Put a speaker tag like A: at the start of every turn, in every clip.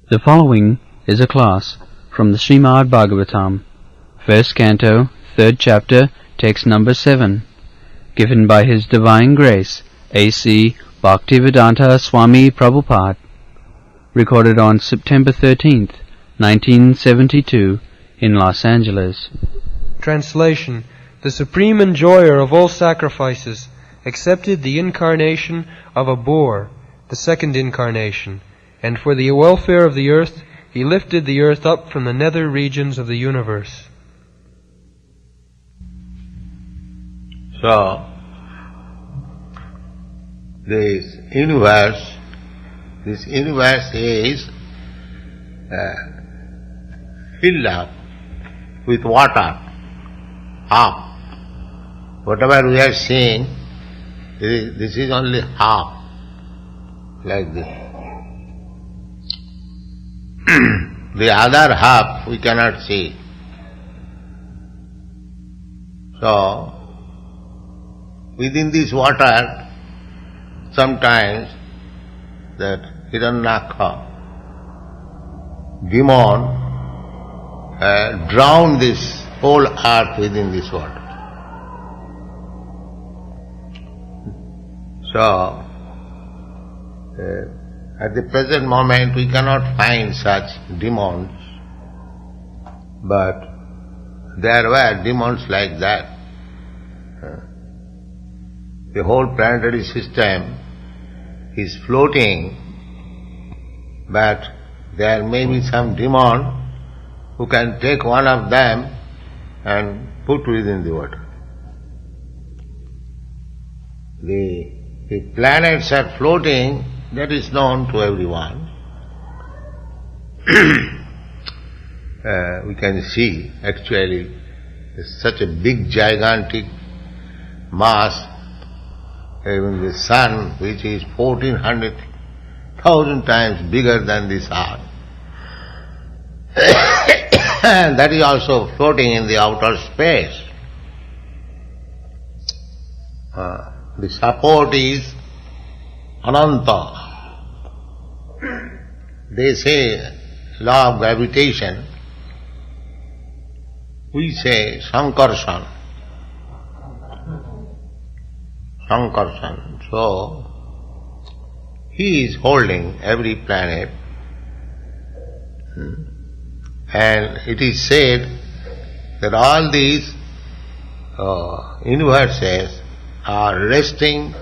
A: The following is a class from the Srimad Bhagavatam, first canto, third chapter, text number 7, given by His Divine Grace, A.C. Bhaktivedanta Swami Prabhupada, recorded on September 13th, 1972, in Los Angeles.
B: Translation: The Supreme Enjoyer of all sacrifices accepted the incarnation of a boar, the second incarnation, and for the welfare of the earth, he lifted the earth up from the nether regions of the universe.
C: So, this universe is filled up with water, half. Whatever we are seeing, this is only half, like this. The other half we cannot see. So, within this water, sometimes that Hiranyaka, demon, drown this whole earth within this water. So, at the present moment we cannot find such demons, but there were demons like that. The whole planetary system is floating, but there may be some demon who can take one of them and put within the water. The planets are floating, that is known to everyone. We can see actually such a big gigantic mass, even the sun, which is 1,400,000 times bigger than this earth. That is also floating in the outer space. The support is Ananta. They say law of gravitation, we say Sankarsana. Sankarsana. So, he is holding every planet, and it is said that all these universes are resting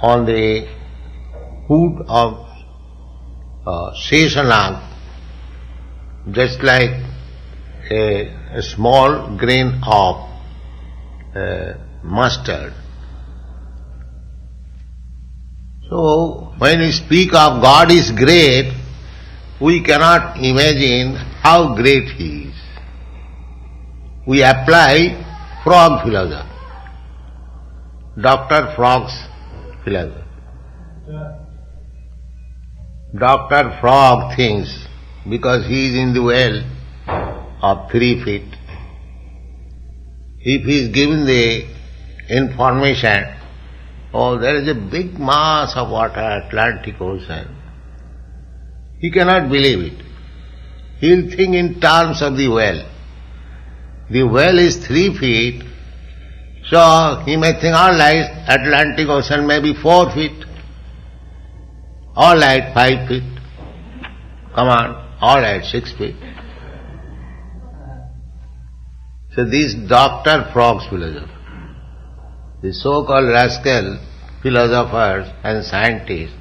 C: on the hood of Sheshanag, just like a small grain of mustard. So, when we speak of God is great, we cannot imagine how great He is. We apply frog philosophy, Dr. Frog's philosophy. Dr. Frog thinks, because he is in the well of 3 feet, if he is given the information, oh, there is a big mass of water, Atlantic Ocean, he cannot believe it. He will think in terms of the well. The well is 3 feet, so he may think, all right, Atlantic Ocean may be 4 feet. All right, 5 feet. Come on, all right, 6 feet. So this Dr. Frog's philosophy, the so-called rascal philosophers and scientists,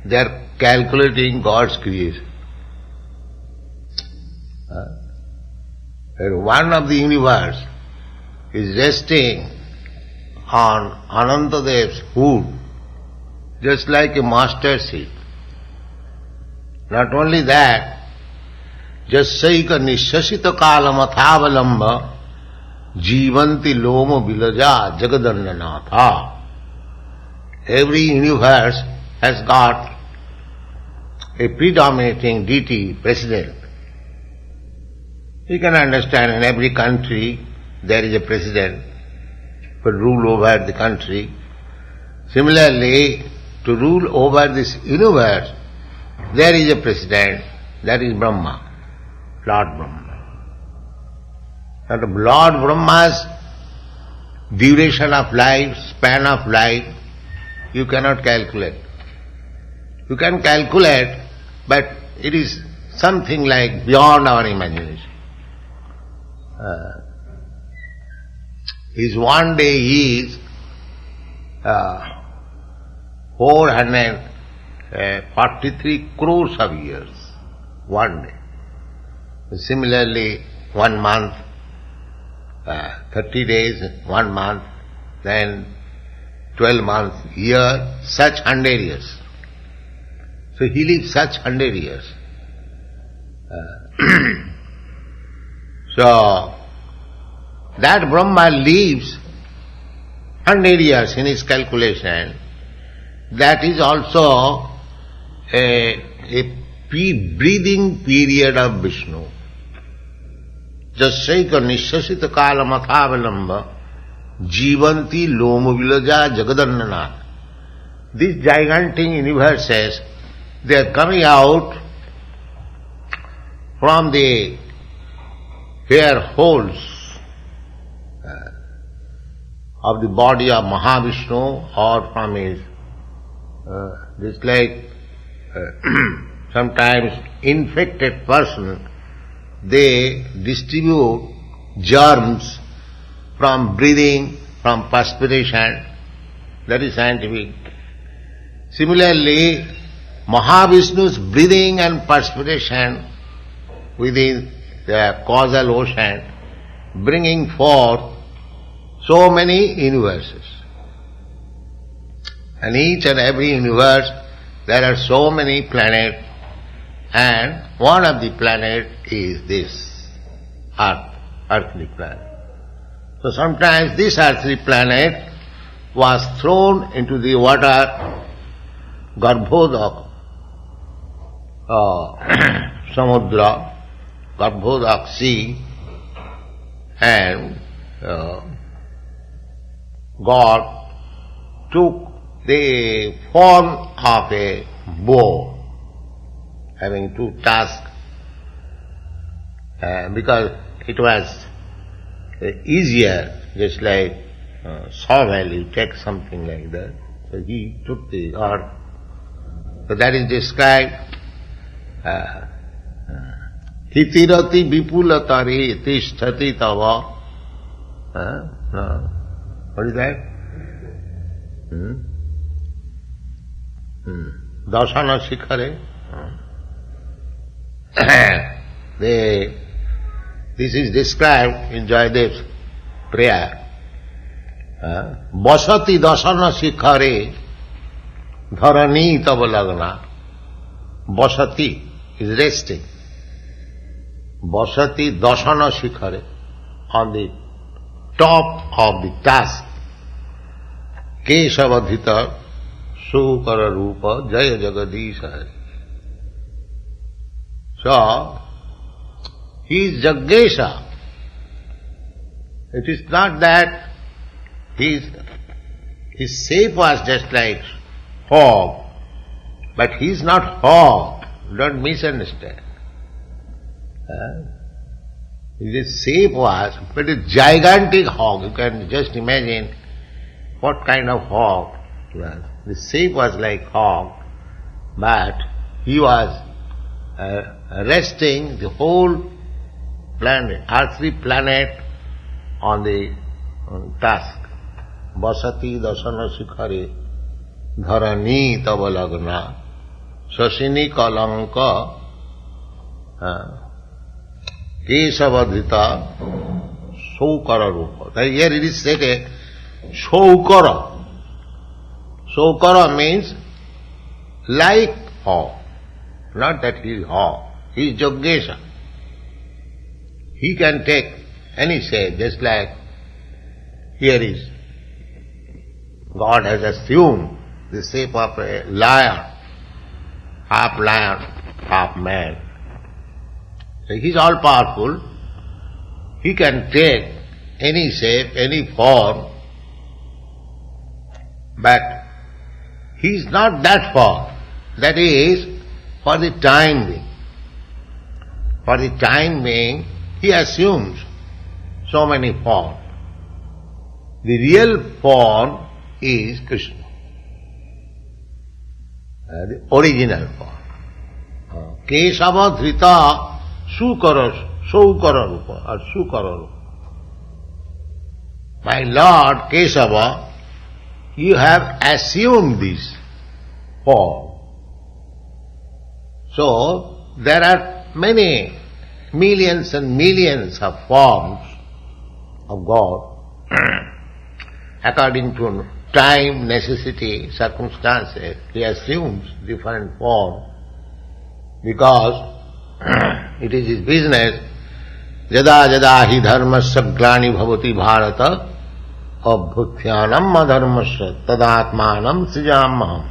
C: they are calculating God's creation. One of the universe is resting on Anantadev's hood, just like a mustard seed. Not only that, Jasaika nishasita kalamathavalamba jivanti loma vilaja jagadananatha. Every universe has got a predominating deity, president. You can understand in every country there is a president who rule over the country. Similarly, to rule over this universe, there is a president that is Brahma, Lord Brahma. And Lord Brahma's duration of life, span of life, you cannot calculate. You can calculate, but it is something like beyond our imagination. His one day is 443 crores of years, one day. Similarly, 1 month, 30 days, 1 month, then 12 months, year, such 100 years. So he lives such 100 years. So that Brahma lives 100 years in his calculation. That is also a breathing period of Vishnu. Jasyaika nishasita kala mathavalamba jivanti lomavilaja jagadannana. These gigantic universes, they are coming out from the hair holes of the body of Mahavishnu, or from his, just like sometimes infected person, they distribute germs from breathing, from perspiration. That is scientific. Similarly, Mahavishnu's breathing and perspiration within the causal ocean, bringing forth so many universes. And each and every universe, there are so many planets, and one of the planets is this Earth, earthly planet. So sometimes this earthly planet was thrown into the water, Garbhodak, Samudra, Garbhodak sea, and God took the form of a bow, having two tusks, because it was easier, just like shovel, you take something like that. So he took the earth. So that is described. Hitirati vipulatari tishtati tava. What is that? Dasana Shikhare. This is described in Jayadev's prayer. Basati dasana shikhare dharani tabalagna. Basati is resting. Basati dasana shikhare, on the top of the tusk. Keshavadhita sukara rupa jaya jagadisha. So, he is Jaggesha. It is not that his shape was just like hog, but he is not hog. Don't misunderstand. His shape was, but a gigantic hog. You can just imagine what kind of hog he was. The shape was like hog, but he was resting the whole planet, earthly planet, on the tusk. Basati dasana shikhare dharani tabalagna sasini kalanka kesavadhita saukara rupa. Here it is said saukara. Saukara means like hog. Not that he is hog. He is Jaggesha. He can take any shape, just like here is. God has assumed the shape of a lion, half man. So he is all powerful. He can take any shape, any form, but he is not that form. That is for the time being. for the time being, he assumes so many forms. The real form is Krishna, the original form. Kesava Dhrita Saukara Rupa or Sukara Rupa. My Lord Kesava, you have assumed this form. So, there are many millions and millions of forms of God according to time, necessity, circumstances. He assumes different forms because it is his business. Jada jada hi dharmasya glani bhavati bharata abhuthyanam adharmasya tadatmanam srijamaham.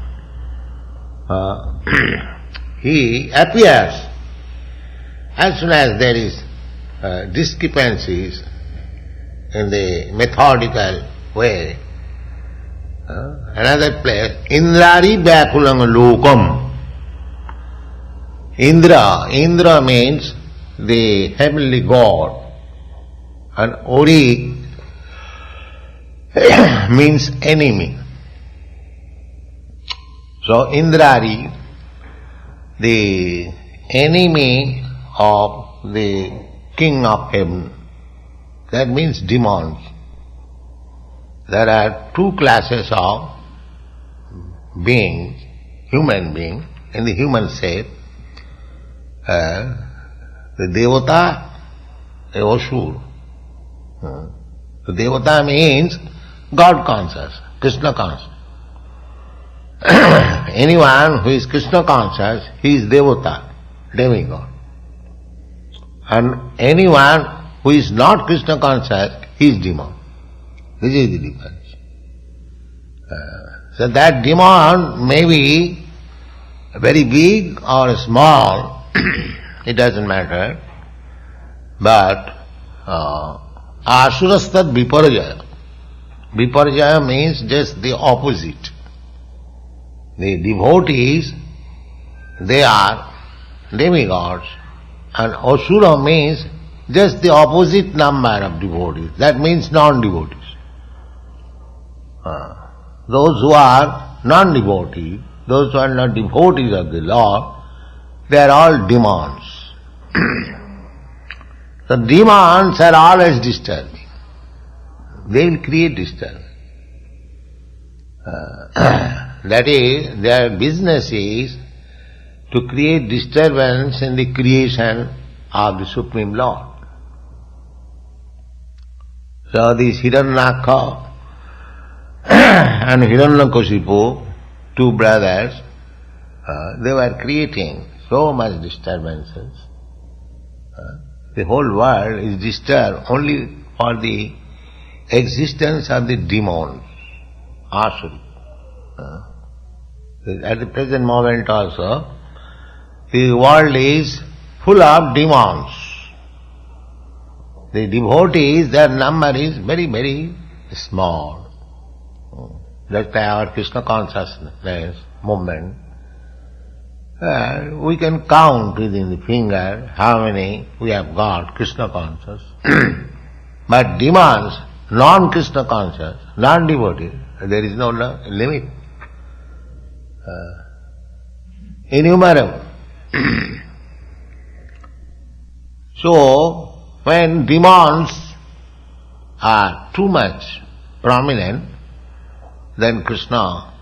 C: He appears as soon as there is discrepancies in the methodical way. Another place, Indrari Vyakulang Lokam. Indra means the heavenly god, and Ori means enemy. So Indrari, the enemy of the king of heaven, that means demons. There are two classes of beings, human beings, in the human shape. The Devata, the Asur. The Devata means God conscious, Krishna conscious. Anyone who is Krishna conscious, he is Devata, demigod. And anyone who is not Krishna conscious, he is demon. This is the difference. So that demon may be very big or small, it doesn't matter, but asurastad viparjaya. Viparjaya means just the opposite. The devotees, they are demigods, and asura means just the opposite number of devotees. That means non-devotees. Those who are non-devotees, those who are not devotees of the Lord, they are all demons. The demons are always disturbing. They will create disturbance. That is, their business is to create disturbance in the creation of the Supreme Lord. So these Hiranyaka and Hiranyakashipu, two brothers, they were creating so much disturbances. The whole world is disturbed only for the existence of the demons, asuri. At the present moment also, the world is full of demons. The devotees, their number is very, very small. That's why our Krishna consciousness movement, we can count within the finger how many we have got Krishna conscious. But demons, non-Krishna conscious, non-devotee, there is no limit. Innumerable. So, when demons are too much prominent, then Krishna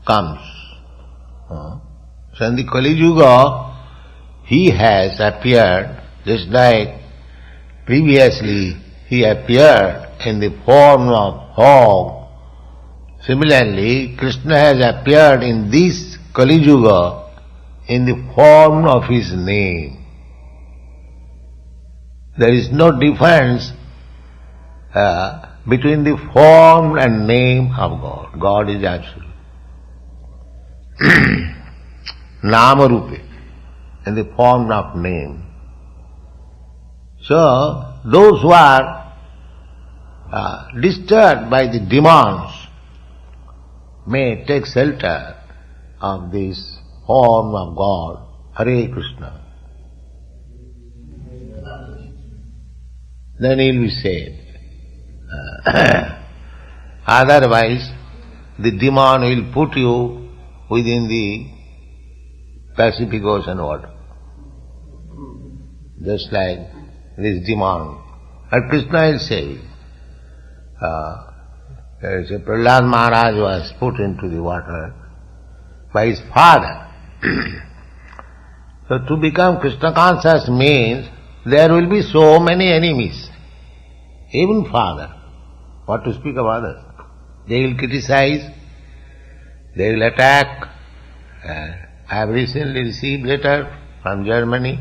C: comes. So in the Kali Yuga, he has appeared just like previously he appeared in the form of hog. Similarly, Krishna has appeared in this Kali Yuga in the form of his name. There is no difference between the form and name of God. God is absolute. Nama Rupe, in the form of name. So, those who are disturbed by the demons may take shelter of this form of God, Hare Krishna. then he will be saved. Otherwise, the demon will put you within the Pacific Ocean water. Just like this demon. And Krishna will save you. Prahlad Maharaj was put into the water by his father. So to become Krishna conscious means there will be so many enemies. Even father. What to speak of others? They will criticize, they will attack. I have recently received a letter from Germany.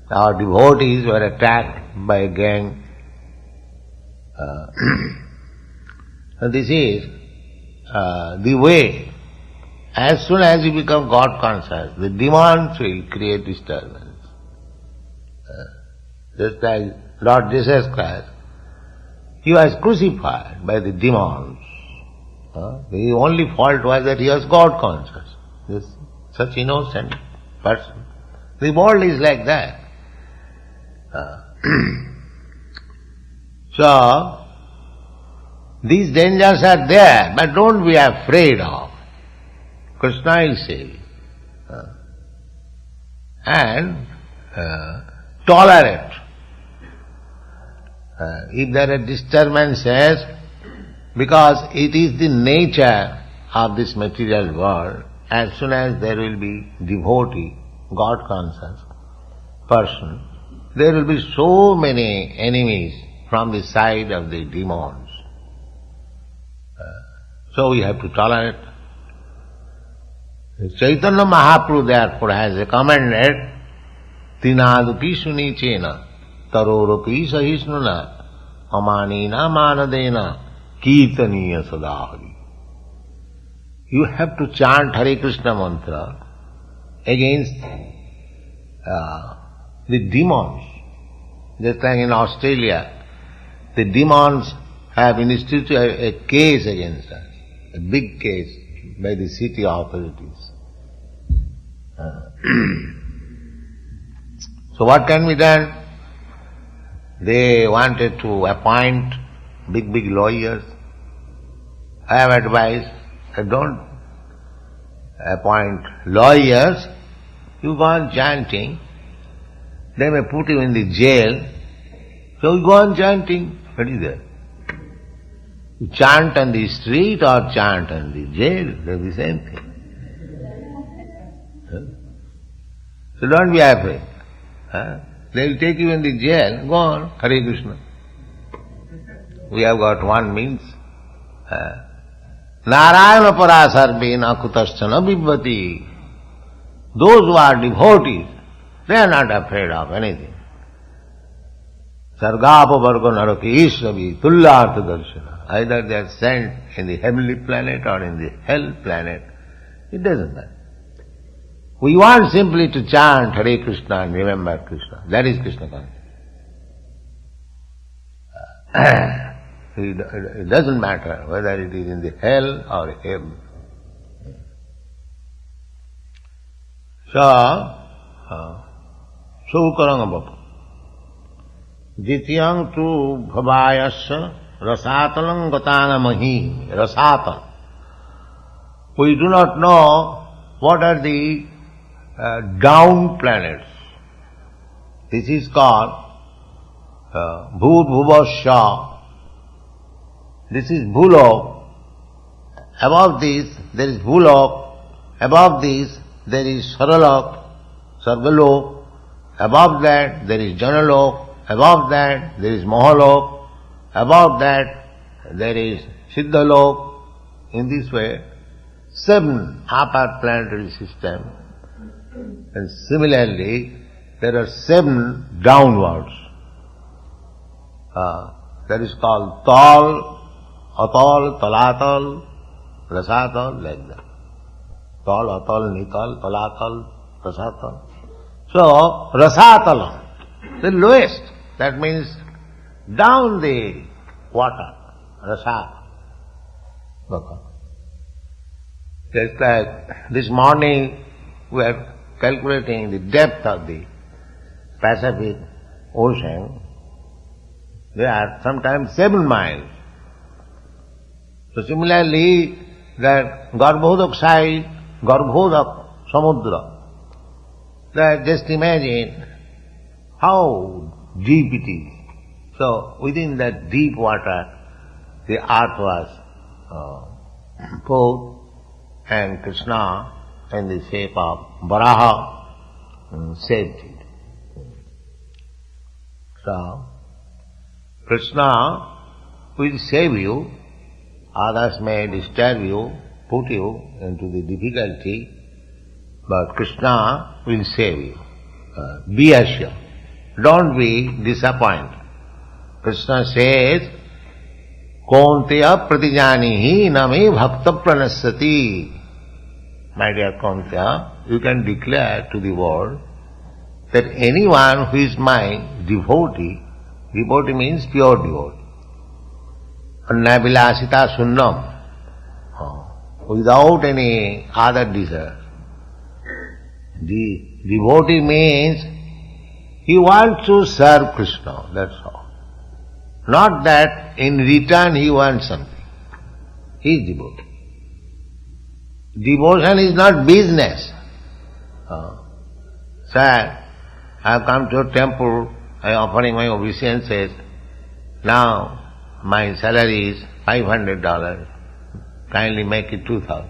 C: Our devotees were attacked by a gang. So this is the way. As soon as you become God conscious, the demons will create disturbance. Just like Lord Jesus Christ, he was crucified by the demons. The only fault was that he was God conscious. This such innocent person. The world is like that. So, these dangers are there, but don't be afraid of. Krishna will save you. And tolerate. If there are disturbances, because it is the nature of this material world, as soon as there will be devotee, God conscious person, there will be so many enemies from the side of the demons. So we have to tolerate. Chaitanya Mahaprabhu therefore has recommended Tinadupi Sunichena Tarorupi Sahisnuna Amanina Manadena Kirtaniya Sadahari. You have to chant Hare Krishna mantra against the demons. Just like in Australia, the demons have instituted a case against us, a big case by the city authorities. So what can be done? They wanted to appoint big lawyers. I have advised, don't appoint lawyers. You go on chanting. They may put you in the jail. So you go on chanting. What is that? You chant on the street or chant on the jail, they're the same thing. So don't be afraid. They will take you in the jail. Go on, Hare Krishna. We have got one means. Narayana parasarvena kutaschana vibhati. Those who are devotees, they are not afraid of anything. Sargapa varga naraki ishravi tullartha darshana. Either they are sent in the heavenly planet or in the hell planet. It doesn't matter. We want simply to chant Hare Krishna and remember Krishna. That is Krishna consciousness. It doesn't matter whether it is in the hell or heaven. So, Sukaranga Bhapa. Dityang tu bhavayasya rasatalang gatanamahi. Rasatal. We do not know what are the down planets. This is called Bhuvasya. This is Bhulok. Above this there is Bhulok. Above this there is Saralok, Sargalok. Above that there is Janalok. Above that there is Mahalok. Above that there is Siddhalok. In this way, 7 upper planetary systems. And similarly, there are 7 downwards. That is called Tal, Atal, Talatal, Rasatal, like that. Tal, Atal, Nital, Talatal, Rasatal. So, Rasatal, the lowest, that means down the water, Rasa. Just like this morning we are calculating the depth of the Pacific Ocean. They are sometimes 7 miles. So similarly, that Garbhodak side, Garbhodak Samudra, that just imagine how deep it is. So within that deep water, the earth was poured, and Krishna, in the shape of Varaha, saved it. So, Krishna will save you, others may disturb you, put you into the difficulty, but Krishna will save you. Be assured. Don't be disappointed. Krishna says, Kaunteya pratijanihi name bhakta pranasati. My dear Kaunteya, you can declare to the world that anyone who is my devotee, devotee means pure devotee, annavilasita sunnam, without any other desire. The devotee means he wants to serve Krishna, that's all. Not that in return he wants something. He is devotee. Devotion is not business. Sir, I have come to a temple, I am offering my obeisances. Now my salary is $500. Kindly make it 2,000.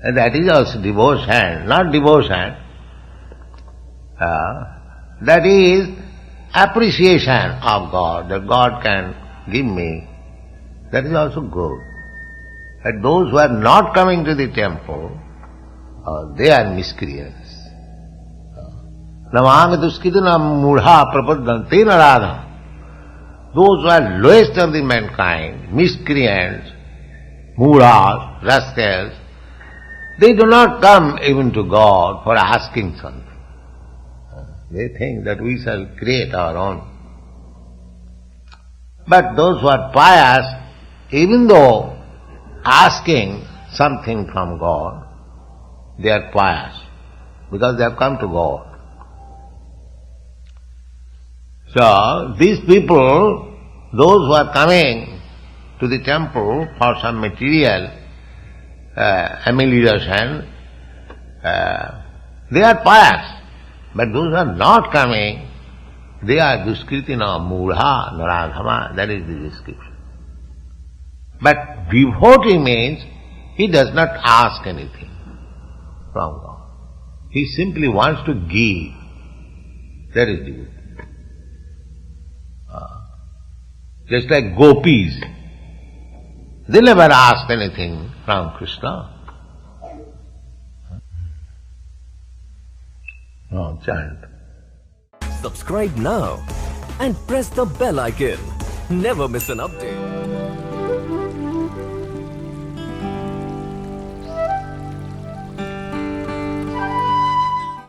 C: And that is also devotion, not devotion. That is appreciation of God, that God can give me. That is also good. But those who are not coming to the temple, they are miscreants. Namang duskidana mudha prapadante naradha. Those who are lowest of the mankind, miscreants, mudhas, rascals, they do not come even to God for asking something. They think that we shall create our own. But those who are pious, even though asking something from God, they are pious, because they have come to God. So, these people, those who are coming to the temple for some material amelioration, they are pious. But those who are not coming, they are duskritina, mudha, naradhama, that is the description. But devotee means he does not ask anything from God. He simply wants to give. That is devotee. Just like gopis, they never ask anything from Krishna. Oh, chant.
D: Subscribe now and press the bell icon. Never miss an update.